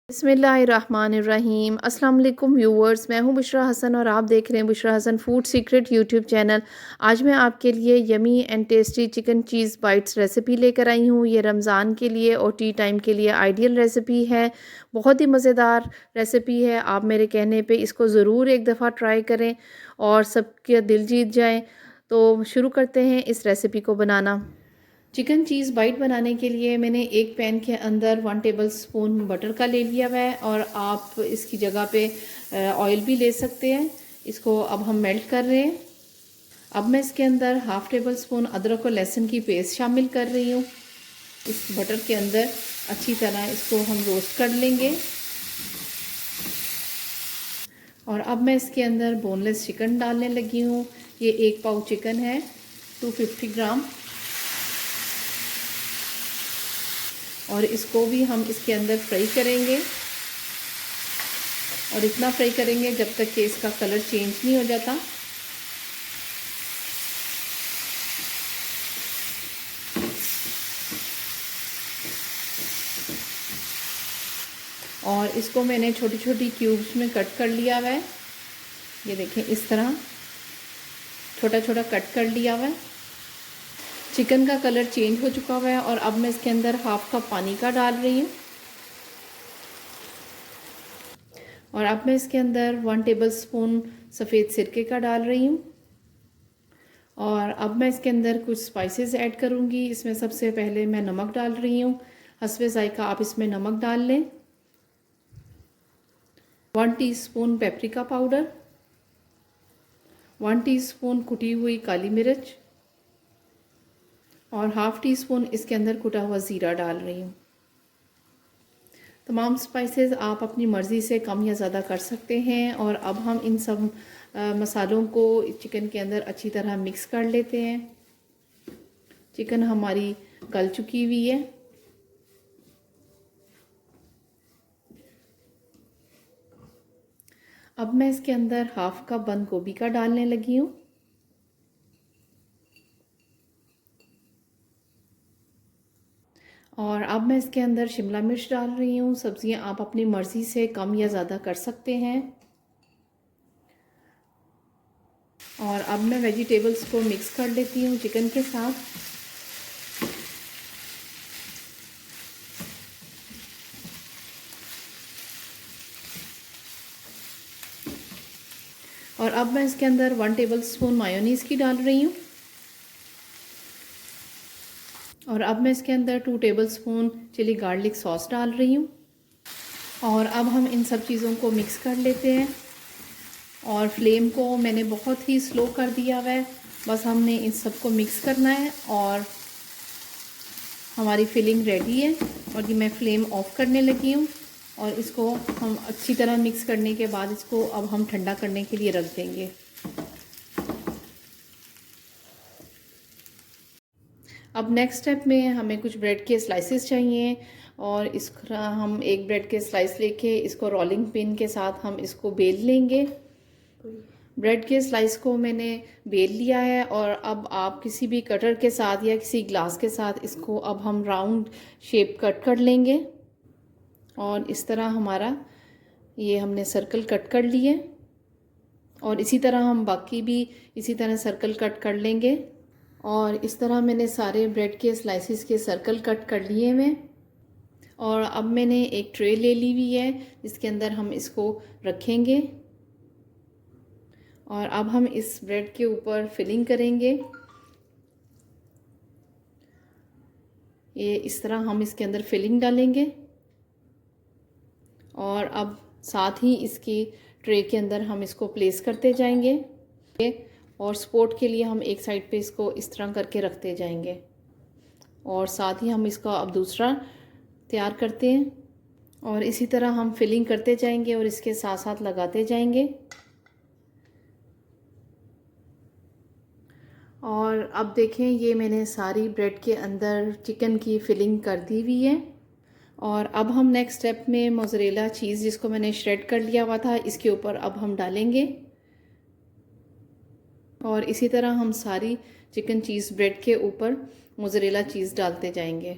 बिस्मिल्लाहिर्रहमानिर्रहीम। अस्सलाम वालेकुम व्यूअर्स, मैं हूं बुशरा हसन और आप देख रहे हैं Bushra Hasan food secret YouTube channel. आज मैं आपके लिए yummy and tasty chicken cheese bites recipe लेकर आई हूं। ये रमज़ान के लिए और टी टाइम के लिए आइडियल रेसिपी है। बहुत ही मज़ेदार रेसिपी है। आप मेरे कहने पे इसको ज़रूर एक दफ़ा ट्राई करें और सबके दिल जीत जाएं। तो शुरू करते हैं इस रेसिपी को बनाना। चिकन चीज़ बाइट बनाने के लिए मैंने एक पैन के अंदर 1 टेबल स्पून बटर का ले लिया हुआ है और आप इसकी जगह पे ऑयल भी ले सकते हैं। इसको अब हम मेल्ट कर रहे हैं। अब मैं इसके अंदर 1/2 टेबल स्पून अदरक और लहसुन की पेस्ट शामिल कर रही हूँ। इस बटर के अंदर अच्छी तरह इसको हम रोस्ट कर लेंगे। और अब मैं इसके अंदर बोनलेस चिकन डालने लगी हूँ। ये 1 पाव चिकन है, 250 ग्राम। और इसको भी हम इसके अंदर फ्राई करेंगे और इतना फ्राई करेंगे जब तक कि इसका कलर चेंज नहीं हो जाता। और इसको मैंने छोटी छोटी क्यूब्स में कट कर लिया हुआ है। ये देखें, इस तरह छोटा छोटा कट कर लिया हुआ है। चिकन का कलर चेंज हो चुका हुआ है और अब मैं इसके अंदर 1/2 कप पानी का डाल रही हूँ। और अब मैं इसके अंदर 1 टेबल स्पून सफ़ेद सिरके का डाल रही हूँ। और अब मैं इसके अंदर कुछ स्पाइसेस ऐड करूँगी। इसमें सबसे पहले मैं नमक डाल रही हूँ। हस्बे ज़ायका आप इसमें नमक डाल लें। 1 टीस्पून पेपरिका पाउडर, 1 टीस्पून कुटी हुई काली मिर्च और 1/2 टीस्पून इसके अंदर कुटा हुआ ज़ीरा डाल रही हूँ। तमाम स्पाइसेस आप अपनी मर्ज़ी से कम या ज़्यादा कर सकते हैं। और अब हम इन सब मसालों को चिकन के अंदर अच्छी तरह मिक्स कर लेते हैं। चिकन हमारी गल चुकी हुई है। अब मैं इसके अंदर 1/2 कप बंद गोभी का डालने लगी हूँ। और अब मैं इसके अंदर शिमला मिर्च डाल रही हूँ। सब्ज़ियाँ आप अपनी मर्ज़ी से कम या ज़्यादा कर सकते हैं। और अब मैं वेजिटेबल्स को मिक्स कर लेती हूँ चिकन के साथ। और अब मैं इसके अंदर 1 टेबल स्पून मायोनीज़ की डाल रही हूँ। और अब मैं इसके अंदर 2 tablespoon chilli garlic sauce डाल रही हूँ। और अब हम इन सब चीज़ों को मिक्स कर लेते हैं। और फ्लेम को मैंने बहुत ही स्लो कर दिया हुआ है। बस हमने इन सब को मिक्स करना है और हमारी फिलिंग रेडी है। और ये मैं फ्लेम ऑफ करने लगी हूँ। और इसको हम अच्छी तरह मिक्स करने के बाद इसको अब हम ठंडा करने के लिए रख देंगे। अब नेक्स्ट स्टेप में हमें कुछ ब्रेड के स्लाइसेस चाहिए। और इस हम एक ब्रेड के स्लाइस लेके इसको रोलिंग पिन के साथ हम इसको बेल लेंगे। ब्रेड के स्लाइस को मैंने बेल लिया है। और अब आप किसी भी कटर के साथ या किसी ग्लास के साथ इसको अब हम राउंड शेप कट कर लेंगे। और इस तरह हमारा ये हमने सर्कल कट कर लिए। और इसी तरह हम बाकी भी इसी तरह सर्कल कट कर लेंगे। और इस तरह मैंने सारे ब्रेड के स्लाइसिस के सर्कल कट कर लिए हैं। और अब मैंने एक ट्रे ले ली हुई है जिसके अंदर हम इसको रखेंगे। और अब हम इस ब्रेड के ऊपर फिलिंग करेंगे। ये इस तरह हम इसके अंदर फिलिंग डालेंगे। और अब साथ ही इसकी ट्रे के अंदर हम इसको प्लेस करते जाएंगे। और सपोर्ट के लिए हम एक साइड पे इसको इस तरह करके रखते जाएंगे। और साथ ही हम इसका अब दूसरा तैयार करते हैं। और इसी तरह हम फिलिंग करते जाएंगे और इसके साथ साथ लगाते जाएंगे। और अब देखें, ये मैंने सारी ब्रेड के अंदर चिकन की फिलिंग कर दी हुई है। और अब हम नेक्स्ट स्टेप में मोज़रेला चीज़ जिसको मैंने श्रेड कर लिया हुआ था इसके ऊपर अब हम डालेंगे। और इसी तरह हम सारी चिकन चीज़ ब्रेड के ऊपर मोज़रेला चीज़ डालते जाएंगे।